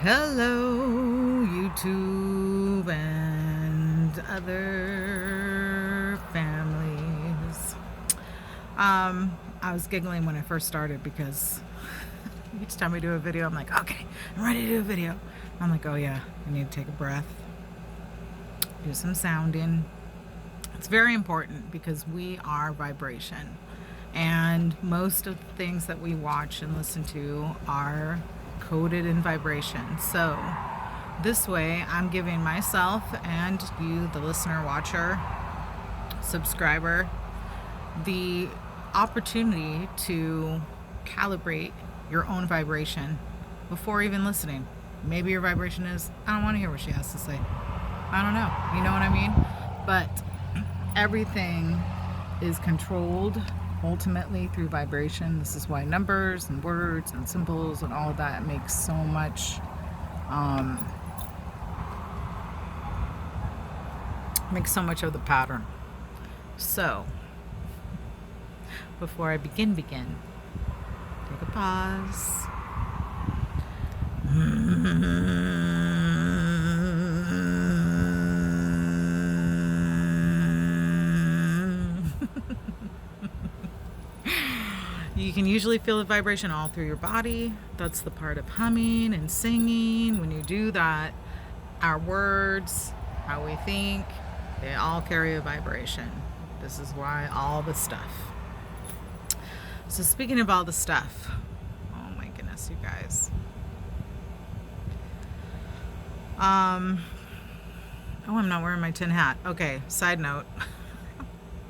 Hello, YouTube and other families. I was giggling when I first started because each time we do a video, I'm like, okay, I'm ready to do a video. I'm like, oh yeah, I need to take a breath, do some sounding. It's very important because we are vibration. And most of the things that we watch and listen to are coded in vibration. So this way I'm giving myself and you, the listener, watcher, subscriber, the opportunity to calibrate your own vibration before even listening. Maybe your vibration is, I don't want to hear what she has to say. I don't know. You know what I mean? But everything is controlled ultimately through vibration. This is why numbers and words and symbols and all of that makes so much of the pattern. So before I begin, take a pause. You can usually feel the vibration all through your body. That's the part of humming and singing. When you do that, our words, how we think, they all carry a vibration. This is why all the stuff. So speaking of all the stuff, oh my goodness, you guys. Oh, I'm not wearing my tin hat. Okay, side note.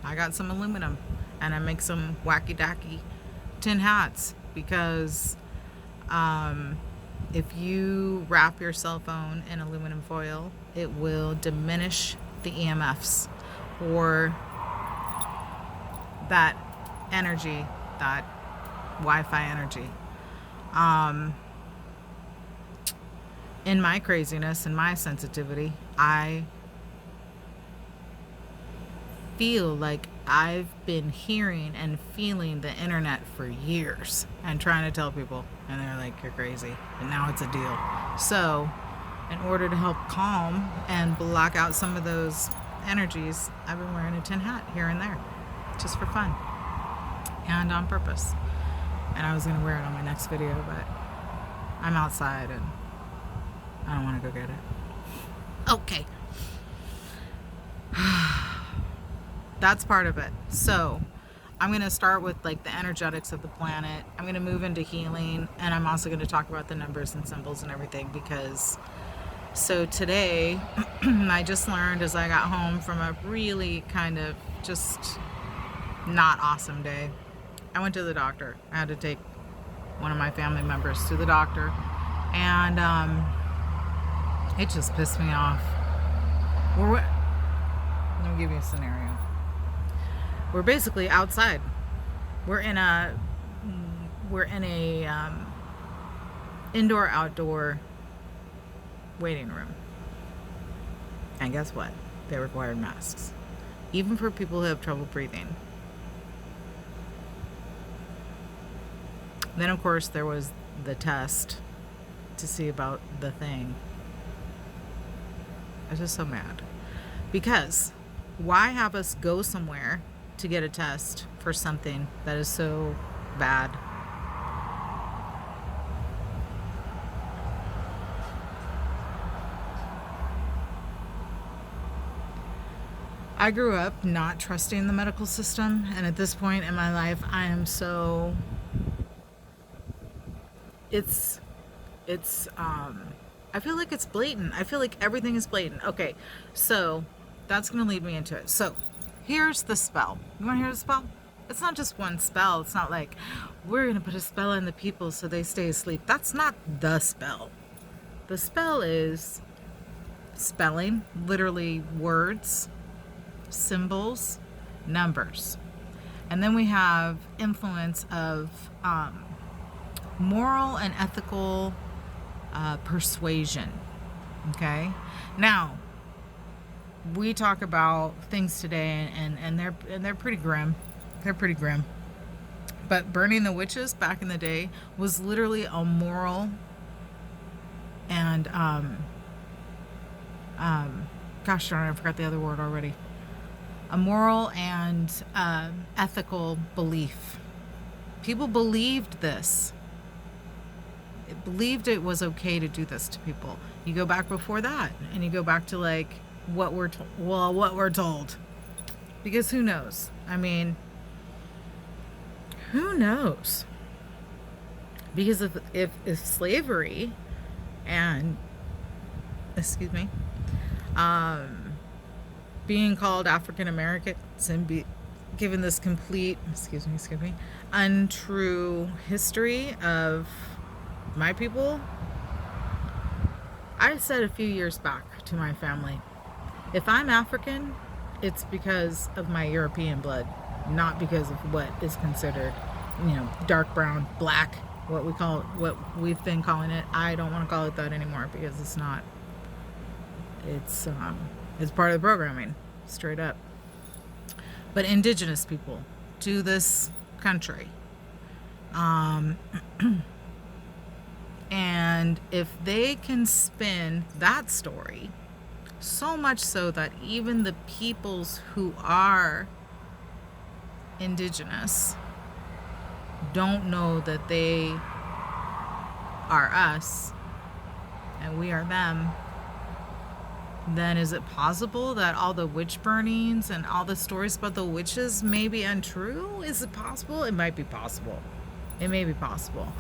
I got some aluminum and I make some wacky-dacky tin hats because if you wrap your cell phone in aluminum foil, it will diminish the EMFs or that energy, that Wi-Fi energy. In my craziness and my sensitivity, I feel like I've been hearing and feeling the internet for years and trying to tell people, and they're like, you're crazy, and now it's a deal. So in order to help calm and block out some of those energies, I've been wearing a tin hat here and there just for fun and on purpose. And I was going to wear it on my next video, but I'm outside and I don't want to go get it. Okay. That's part of it. So I'm going to start with like the energetics of the planet. I'm going to move into healing, and I'm also going to talk about the numbers and symbols and everything because so today I just learned as I got home from a really kind of just not awesome day. I went to the doctor. I had to take one of my family members to the doctor, and it just pissed me off. Let me give you a scenario. We're basically outside. We're in a indoor-outdoor waiting room. And guess what? They required masks, even for people who have trouble breathing. Then, of course, there was the test to see about the thing. I was just so mad. Because why have us go somewhere to get a test for something that is so bad? I grew up not trusting the medical system, and at this point in my life, I am so... I feel like it's blatant. I feel like everything is blatant. Okay, so that's going to lead me into it. So here's the spell. You want to hear the spell? It's not just one spell. It's not like we're going to put a spell on the people so they stay asleep. That's not the spell. The spell is spelling, literally words, symbols, numbers. And then we have influence of moral and ethical persuasion. Okay? Now, we talk about things today and they're pretty grim. They're pretty grim. But burning the witches back in the day was literally a moral and gosh darn it, I forgot the other word already. A moral and ethical belief. People believed this. It believed it was okay to do this to people. You go back before that, and you go back to like what we're told. Because who knows? I mean, who knows? Because if slavery and being called African Americans and be given this complete untrue history of my people, I said a few years back to my family, if I'm African, it's because of my European blood, not because of what is considered, dark brown, black, what we've been calling it. I don't want to call it that anymore because it's not. It's part of the programming, straight up. But indigenous people to this country, and if they can spin that story, so much so that even the peoples who are indigenous don't know that they are us and we are them, then is it possible that all the witch burnings and all the stories about the witches may be untrue? Is it possible? It might be possible. It may be possible.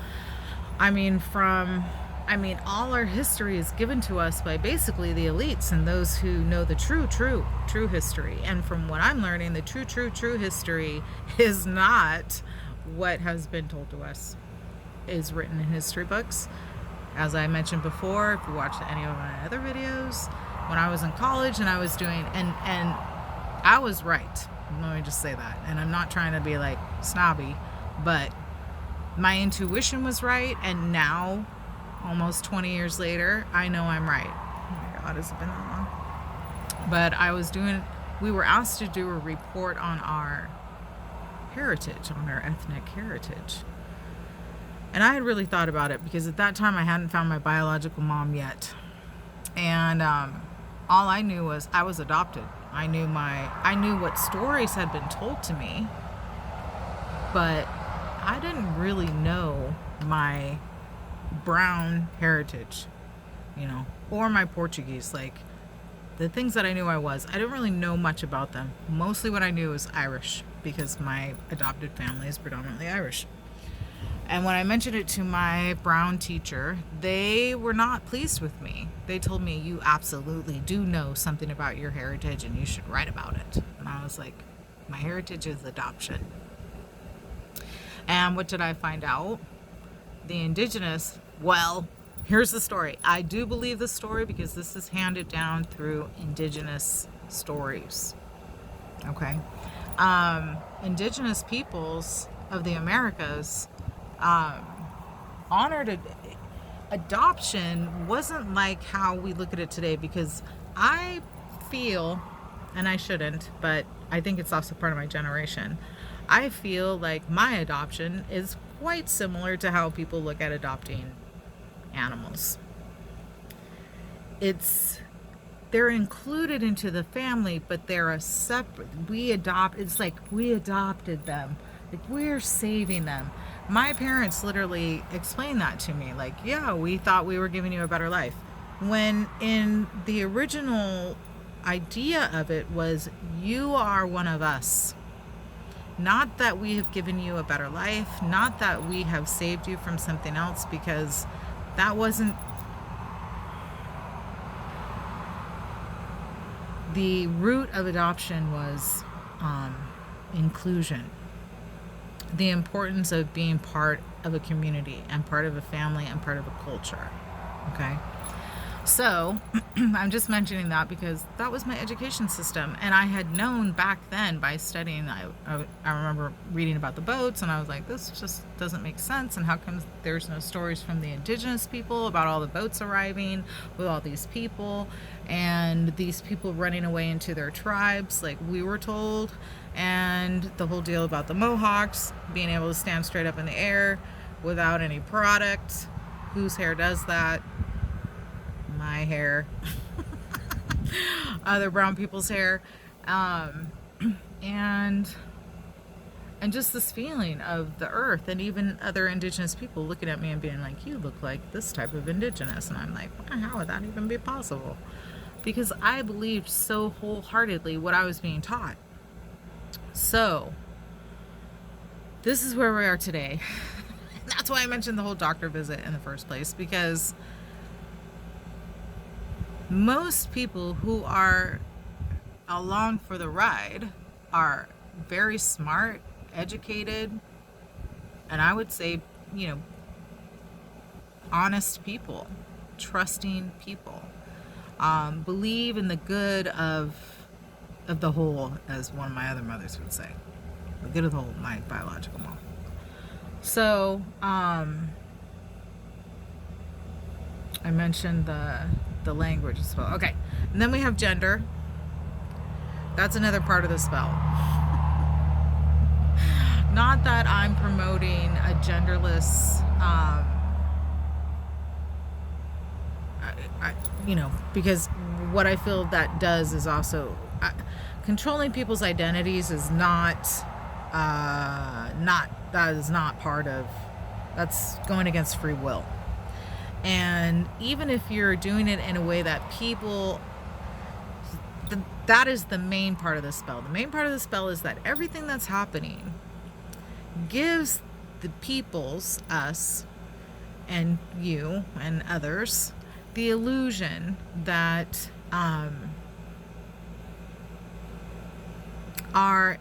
All our history is given to us by basically the elites and those who know the true history. And from what I'm learning, the true history is not what has been told to us, is written in history books. As I mentioned before, if you watched any of my other videos, when I was in college and I was doing, and I was right. Let me just say that. And I'm not trying to be like snobby, but my intuition was right, and now, almost 20 years later, I know I'm right. Oh my God, has it been that long? But we were asked to do a report on our heritage, on our ethnic heritage. And I had really thought about it because at that time I hadn't found my biological mom yet. And all I knew was I was adopted. I knew what stories had been told to me, but I didn't really know my brown heritage, or my Portuguese. Like, the things that I knew I didn't really know much about them. Mostly what I knew was Irish, because my adopted family is predominantly Irish. And when I mentioned it to my brown teacher, they were not pleased with me. They told me, you absolutely do know something about your heritage and you should write about it. And I was like, my heritage is adoption. And what did I find out? The indigenous, well, here's the story. I do believe the story because this is handed down through indigenous stories. Okay. Indigenous peoples of the Americas honored adoption wasn't like how we look at it today, because I feel, and I shouldn't, but I think it's also part of my generation, I feel like my adoption is quite similar to how people look at adopting animals. They're included into the family, but they're a separate, it's like we adopted them. Like, we're saving them. My parents literally explained that to me. Like, yeah, we thought we were giving you a better life. When in the original idea of it was, you are one of us. Not that we have given you a better life, not that we have saved you from something else, because that wasn't the root of adoption. Was inclusion. The importance of being part of a community and part of a family and part of a culture. Okay? So, I'm just mentioning that because that was my education system. And I had known back then by studying, I remember reading about the boats, and I was like, this just doesn't make sense. And how come there's no stories from the indigenous people about all the boats arriving with all these people, and these people running away into their tribes like we were told, and the whole deal about the Mohawks being able to stand straight up in the air without any product. Whose hair does that? my hair, other brown people's hair, and just this feeling of the earth, and even other indigenous people looking at me and being like, you look like this type of indigenous. And I'm like, well, how would that even be possible? Because I believed so wholeheartedly what I was being taught. So this is where we are today. That's why I mentioned the whole doctor visit in the first place, because most people who are along for the ride are very smart, educated, and I would say, honest people, trusting people, believe in the good of the whole, as one of my other mothers would say, the good of the whole, my biological mom. So, I mentioned the language spell. Okay, and then we have gender. That's another part of the spell. Not that I'm promoting a genderless, because what I feel that does is also controlling people's identities is that is not part of, that's going against free will. And even if you're doing it in a way that people, that is the main part of the spell. The main part of the spell is that everything that's happening gives the peoples, us and you and others, the illusion that our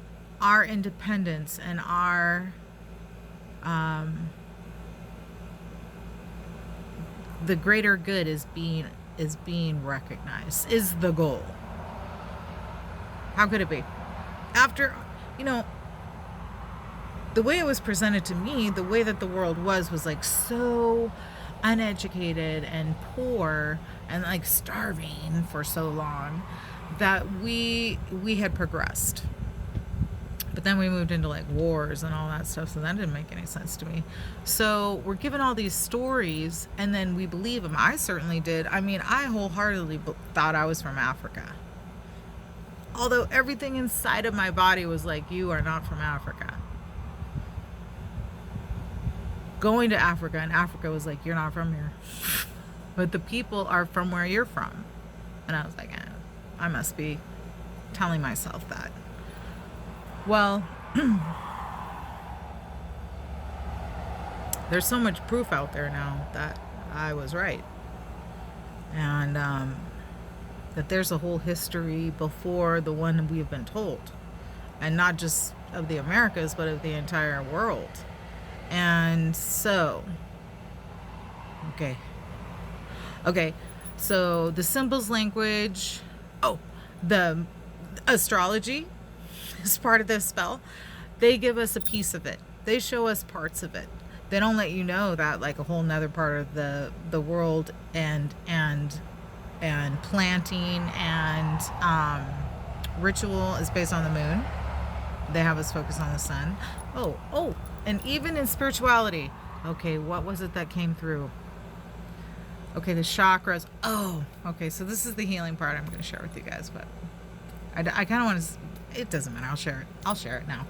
independence and our the greater good is being recognized, is the goal. How could it be? After, the way it was presented to me, the way that the world was like so uneducated and poor and like starving for so long that we had progressed. But then we moved into like wars and all that stuff, so that didn't make any sense to me. So we're given all these stories and then we believe them. I certainly did. I mean, I wholeheartedly thought I was from Africa. Although everything inside of my body was like, you are not from Africa. Going to Africa, and Africa was like, you're not from here. But the people are from where you're from. And I was like, I must be telling myself that. Well, there's so much proof out there now that I was right. And that there's a whole history before the one we've been told. And not just of the Americas, but of the entire world. And so, okay, so the symbols language, the astrology is part of this spell. They give us a piece of it. They show us parts of it. They don't let you know that like a whole nother part of the world and planting and ritual is based on the moon. They have us focus on the sun. And even in spirituality, okay, what was it that came through? Okay, the chakras. Okay, so this is the healing part I'm going to share with you guys, but I kind of want to, it doesn't matter, I'll share it now.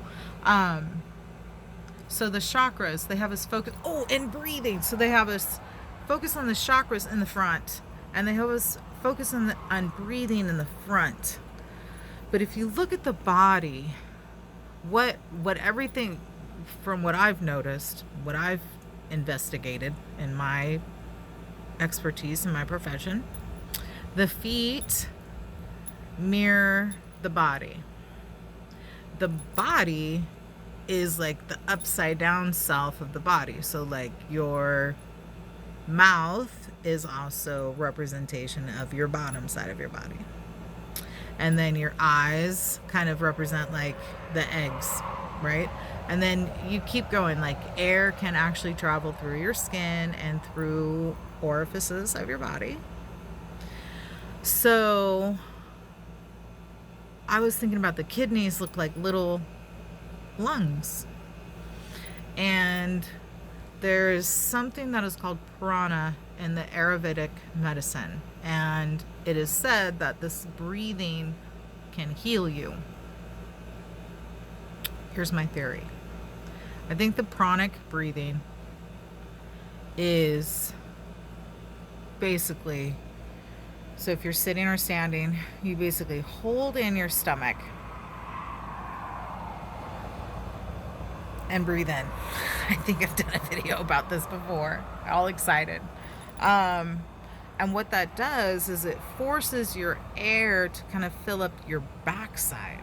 So the chakras, they have us focus, and breathing. So they have us focus on the chakras in the front, and they have us focus on breathing in the front. But if you look at the body, what everything, from what I've noticed, what I've investigated in my expertise in my profession, the feet mirror the body. The body is like the upside down self of the body. So like your mouth is also representation of your bottom side of your body. And then your eyes kind of represent like the eggs, right? And then you keep going, like air can actually travel through your skin and through orifices of your body. So I was thinking about the kidneys look like little lungs. And there is something that is called prana in the Ayurvedic medicine, and it is said that this breathing can heal you. Here's my theory. I think the pranic breathing is basically, so if you're sitting or standing, you basically hold in your stomach and breathe in. I think I've done a video about this before, all excited. And what that does is it forces your air to kind of fill up your backside.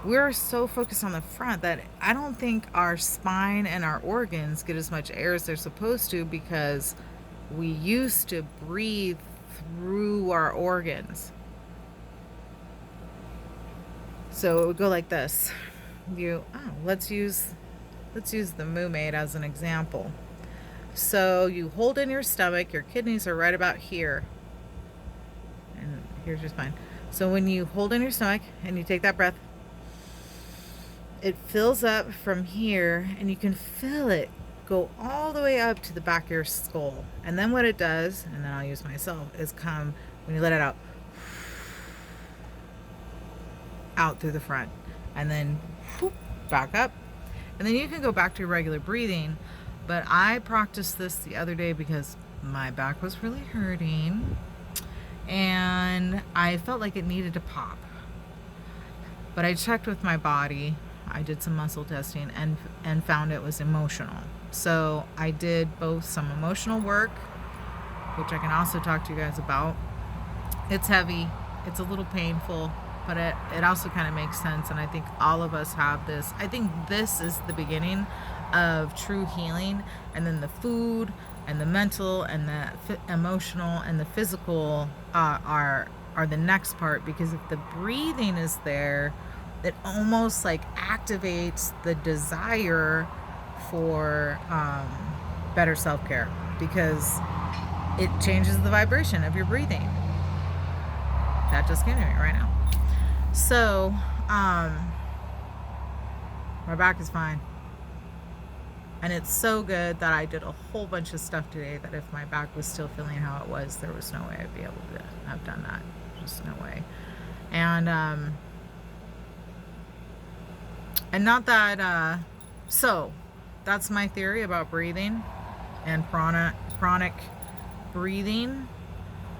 We're so focused on the front that I don't think our spine and our organs get as much air as they're supposed to, because we used to breathe through our organs. So it would go like this. Let's use the moo maid as an example. So you hold in your stomach, your kidneys are right about here, and here's your spine. So when you hold in your stomach and you take that breath, it fills up from here, and you can feel it go all the way up to the back of your skull. And then what it does, and then I'll use myself, is come, when you let it out through the front, and then whoop, back up. And then you can go back to your regular breathing. But I practiced this the other day because my back was really hurting and I felt like it needed to pop. But I checked with my body. I did some muscle testing and found it was emotional. So I did both some emotional work, which I can also talk to you guys about. It's heavy, it's a little painful, but it also kind of makes sense. And I think all of us have this. I think this is the beginning of true healing, and then the food and the mental and the emotional and the physical are the next part, because if the breathing is there, it almost like activates the desire for better self-care, because it changes the vibration of your breathing. That just came to me right now. So my back is fine. And it's so good that I did a whole bunch of stuff today that if my back was still feeling how it was, there was no way I'd be able to have done that. Just no way. And not that, so that's my theory about breathing and pranic breathing.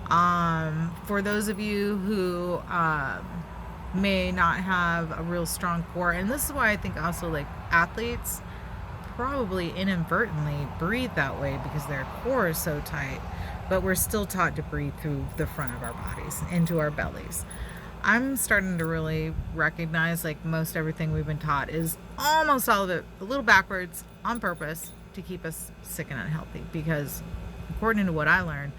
For those of you who may not have a real strong core, and this is why I think also like athletes probably inadvertently breathe that way, because their core is so tight, but we're still taught to breathe through the front of our bodies into our bellies. I'm starting to really recognize like most everything we've been taught is almost all of it a little backwards on purpose to keep us sick and unhealthy, because according to what I learned,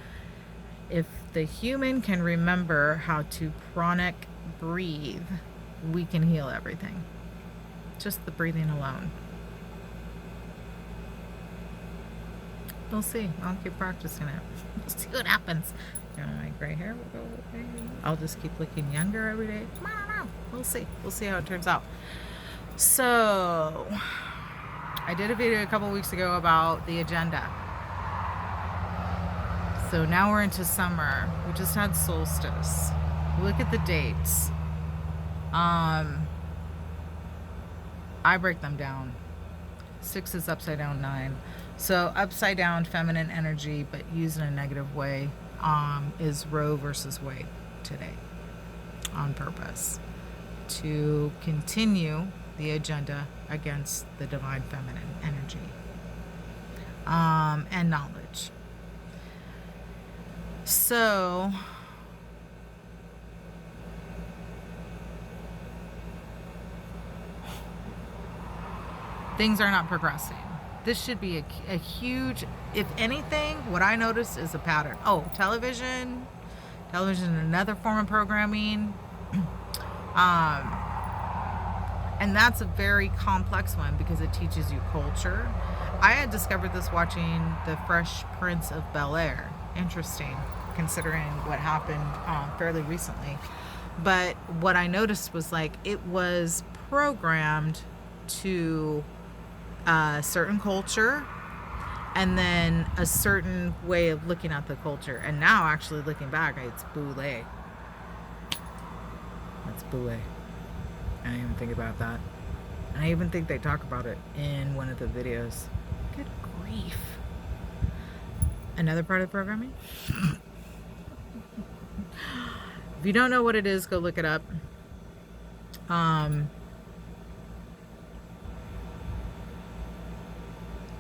if the human can remember how to pranic breathe, we can heal everything. Just the breathing alone. We'll see. I'll keep practicing it. We'll see what happens. You know, my gray hair will go away. I'll just keep looking younger every day. I don't know. We'll see. We'll see how it turns out. So, I did a video a couple weeks ago about the agenda. So now we're into summer. We just had solstice. Look at the dates. I break them down. 6 is upside down 9. So upside down feminine energy, but used in a negative way, is Roe versus Wade today, on purpose, to continue the agenda against the divine feminine energy and knowledge. So things are not progressing. This should be a huge, if anything, what I noticed is a pattern. Oh, television, another form of programming. And that's a very complex one because it teaches you culture. I had discovered this watching The Fresh Prince of Bel-Air. Interesting, considering what happened fairly recently. But what I noticed was like it was programmed to a certain culture and then a certain way of looking at the culture. And now, actually looking back, it's boule. That's boule. I didn't even think about that. And I even think they talk about it in one of the videos. Good grief. Another part of programming. If you don't know what it is, go look it up.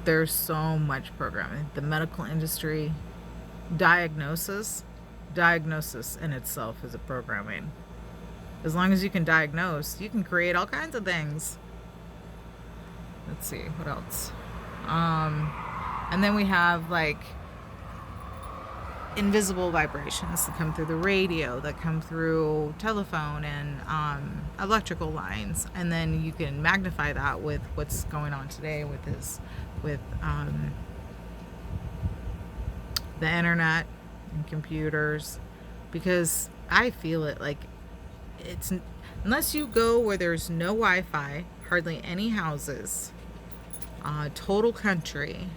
There's so much programming. The medical industry, diagnosis in itself is a programming. As long as you can diagnose, you can create all kinds of things. Let's see, what else? And then we have like invisible vibrations that come through the radio, that come through telephone and electrical lines, and then you can magnify that with what's going on today with the internet and computers, because I feel it like it's, unless you go where there's no Wi-Fi, hardly any houses, total country,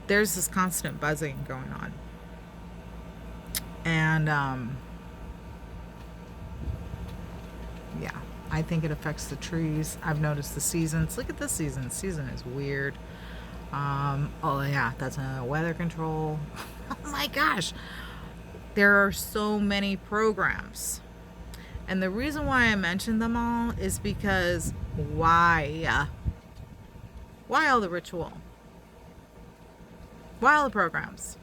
there's this constant buzzing going on. And yeah, I think it affects the trees. I've noticed the seasons. Look at this season. The season is weird. Oh yeah, that's a weather control. Oh my gosh, there are so many programs. And the reason why I mentioned them all is because why all the ritual? Why all the programs?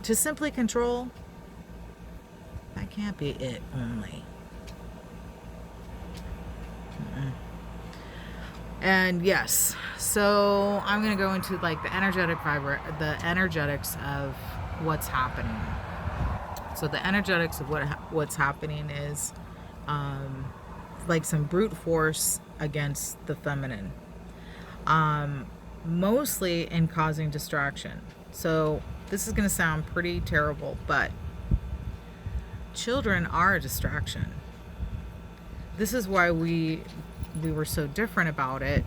To simply control? That can't be it only. And yes, so I'm going to go into like the energetics of what's happening. So the energetics of what's happening is like some brute force against the feminine, mostly in causing distraction. So this is going to sound pretty terrible, but children are a distraction. This is why we were so different about it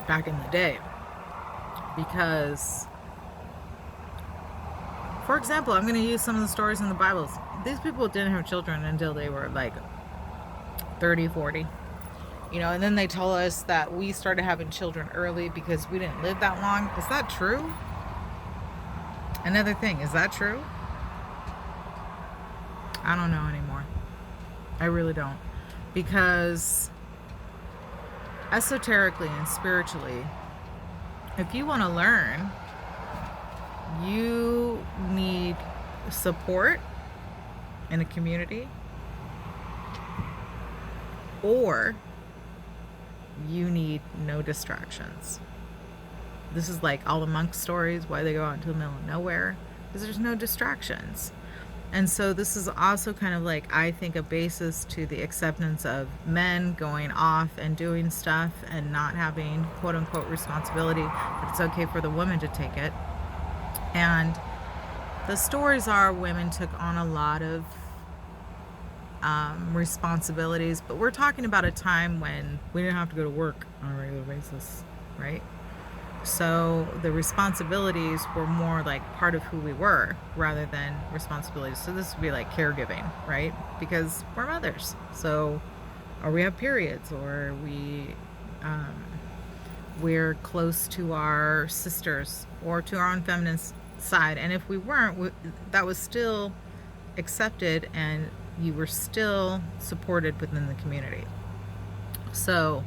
back in the day. Because, for example, I'm going to use some of the stories in the Bible. These people didn't have children until they were like 30, 40. You know, and then they tell us that we started having children early because we didn't live that long. Is that true? Another thing, is that true? I don't know anymore. I really don't. Because esoterically and spiritually, if you want to learn, you need support in a community, or you need no distractions. This is like all the monk stories, why they go out into the middle of nowhere, because there's no distractions. And so this is also kind of like, I think, a basis to the acceptance of men going off and doing stuff and not having quote unquote responsibility, but it's okay for the women to take it. And the stories are women took on a lot of responsibilities, but we're talking about a time when we didn't have to go to work on a regular basis, right? So the responsibilities were more like part of who we were rather than responsibilities. So this would be like caregiving, right? Because we're mothers. So, or we have periods, or we're close to our sisters or to our own feminine side. And if we weren't, that was still accepted and you were still supported within the community. So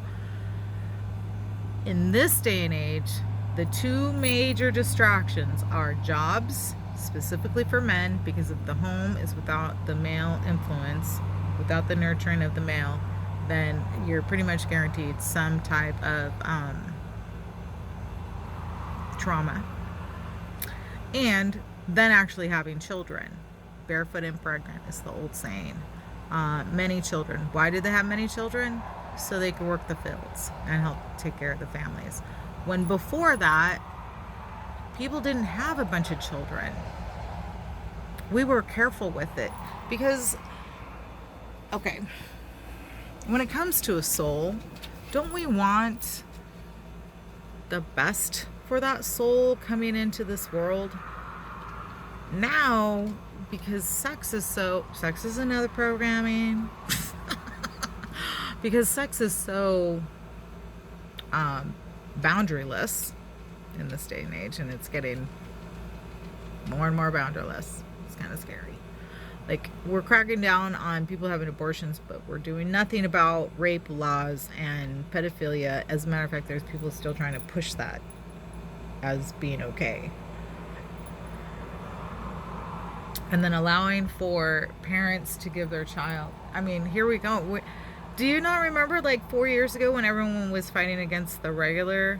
in this day and age, the two major distractions are jobs, specifically for men, because if the home is without the male influence, without the nurturing of the male, then you're pretty much guaranteed some type of trauma. And then actually having children. Barefoot and pregnant is the old saying. Many children. Why did they have many children? So they could work the fields and help take care of the families. When before that, people didn't have a bunch of children. We were careful with it because, okay, when it comes to a soul, don't we want the best for that soul coming into this world. Now, because sex is another programming. Because sex is so boundaryless in this day and age, and it's getting more and more boundaryless. It's kind of scary. Like, we're cracking down on people having abortions, but we're doing nothing about rape laws and pedophilia. As a matter of fact, there's people still trying to push that as being okay. And then allowing for parents to give their child. I mean, here we go. Do you not remember, like, 4 years ago when everyone was fighting against the regular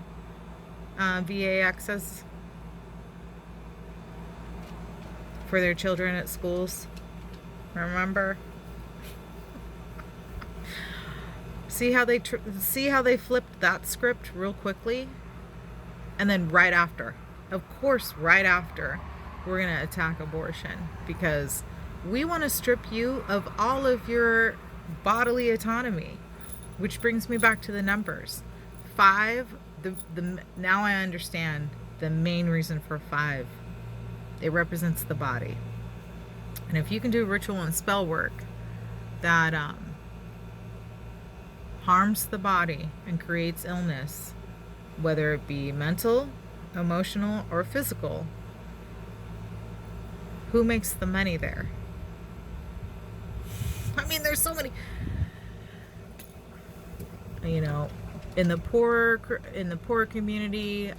VA access for their children at schools? Remember? See how they flipped that script real quickly? And then right after, of course, right after, we're going to attack abortion because we want to strip you of all of your bodily autonomy, which brings me back to the numbers. 5, now I understand the main reason for 5. It represents the body. And if you can do ritual and spell work that harms the body and creates illness, whether it be mental, emotional, or physical, who makes the money there? I mean, there's so many, you know, in the poor community,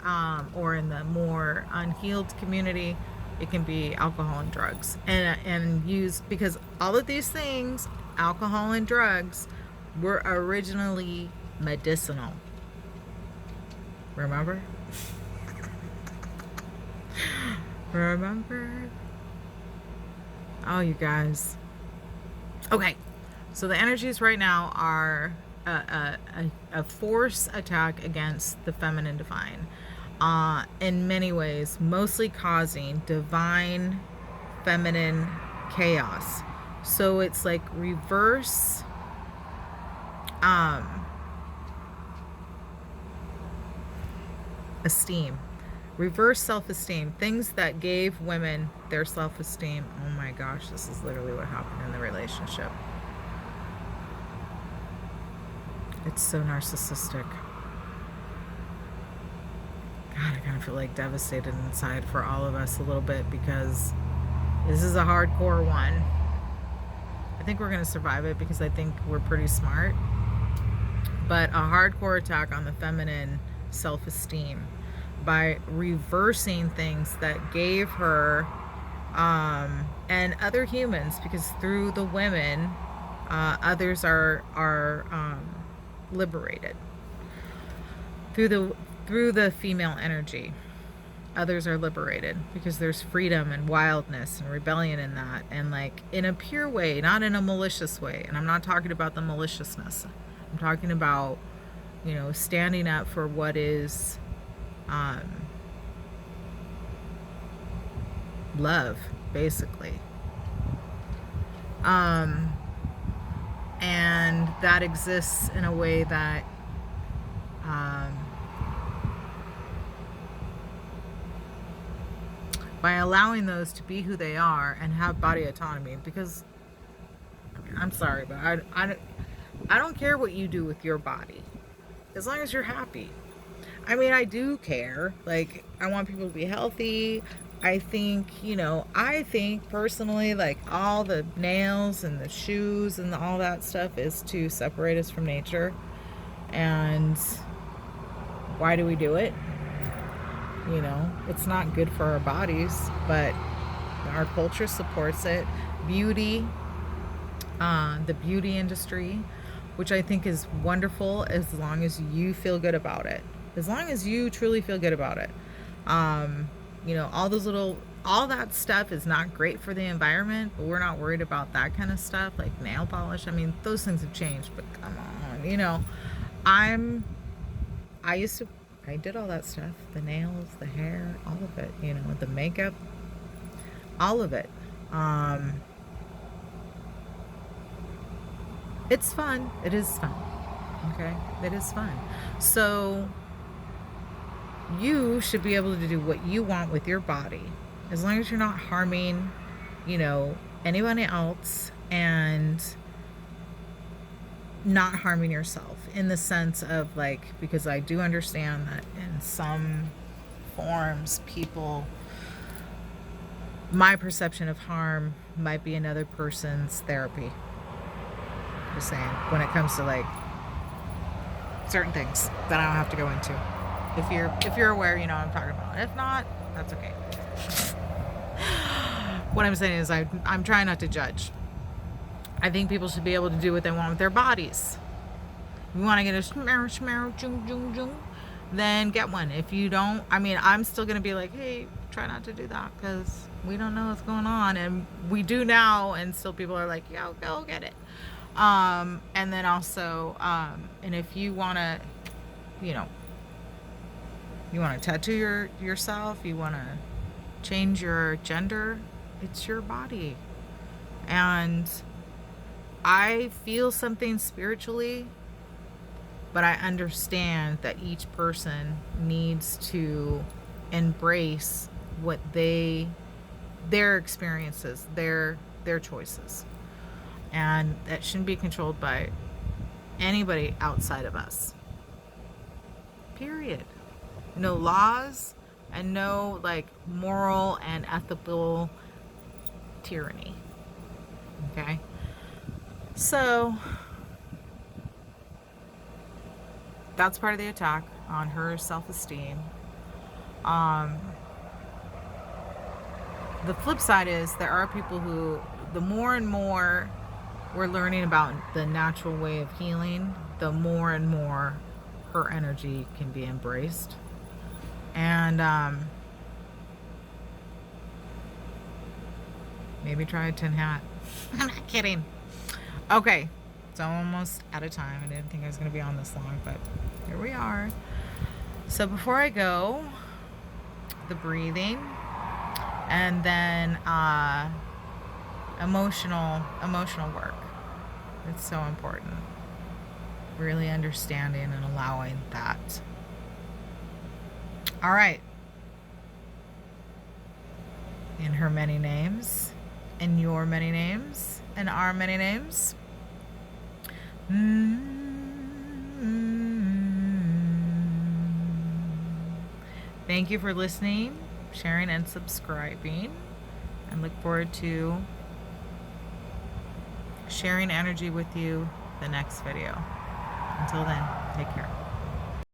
or in the more unhealed community, it can be alcohol and drugs, and use, because all of these things, alcohol and drugs, were originally medicinal. Remember? Remember? Oh, you guys. Okay, so the energies right now are a force attack against the feminine divine, in many ways, mostly causing divine feminine chaos. So it's like reverse esteem, reverse self-esteem, things that gave women their self-esteem. Oh my gosh, this is literally what happened in the relationship. It's so narcissistic. God, I kind of feel like devastated inside for all of us a little bit, because this is a hardcore one. I think we're going to survive it because I think we're pretty smart. But a hardcore attack on the feminine self-esteem by reversing things that gave her and other humans, because through the women, others are liberated. Through the female energy, others are liberated, because there's freedom and wildness and rebellion in that, and like in a pure way, not in a malicious way. And I'm not talking about the maliciousness. I'm talking about, you know, standing up for what is love, basically. And that exists in a way that by allowing those to be who they are and have body autonomy, because I mean, I'm sorry, but I don't care what you do with your body, as long as you're happy. I mean, I do care. Like, I want people to be healthy. I think, you know, I think personally, like, all the nails and the shoes and all that stuff is to separate us from nature. And why do we do it? You know, it's not good for our bodies, but our culture supports it. Beauty, the beauty industry, which I think is wonderful, as long as you feel good about it. As long as you truly feel good about it. You know, all that stuff is not great for the environment, but we're not worried about that kind of stuff, like nail polish. I mean, those things have changed, but come on, you know, I did all that stuff, the nails, the hair, all of it, you know, the makeup, all of it. It's fun. It is fun. Okay. It is fun. So You should be able to do what you want with your body, as long as you're not harming, anyone else, and not harming yourself, in the sense of, like, because I do understand that in some forms, my perception of harm might be another person's therapy. Just saying, when it comes to, like, certain things that I don't have to go into. If you're aware, you know what I'm talking about. If not, that's okay. What I'm saying is I'm trying not to judge. I think people should be able to do what they want with their bodies. If you want to get a shmaro, chung, then get one. If you don't, I'm still going to be like, hey, try not to do that, because we don't know what's going on. And we do now, and still people are like, yo, go get it. And then also, and if you want to, you want to tattoo yourself, you want to change your gender, it's your body. And I feel something spiritually, but I understand that each person needs to embrace what their experiences, their choices. And that shouldn't be controlled by anybody outside of us. Period. No laws, and no, like, moral and ethical tyranny. Okay? So that's part of the attack on her self-esteem. The flip side is there are people who, the more and more we're learning about the natural way of healing, the more and more her energy can be embraced. And maybe try a tin hat. I'm not kidding. Okay, so I'm almost out of time. I didn't think I was going to be on this long, but here we are. So before I go, the breathing, and then emotional work. It's so important. Really understanding and allowing that. All right. In her many names, in your many names, in our many names. Thank you for listening, sharing, and subscribing. And look forward to sharing energy with you the next video. Until then, take care.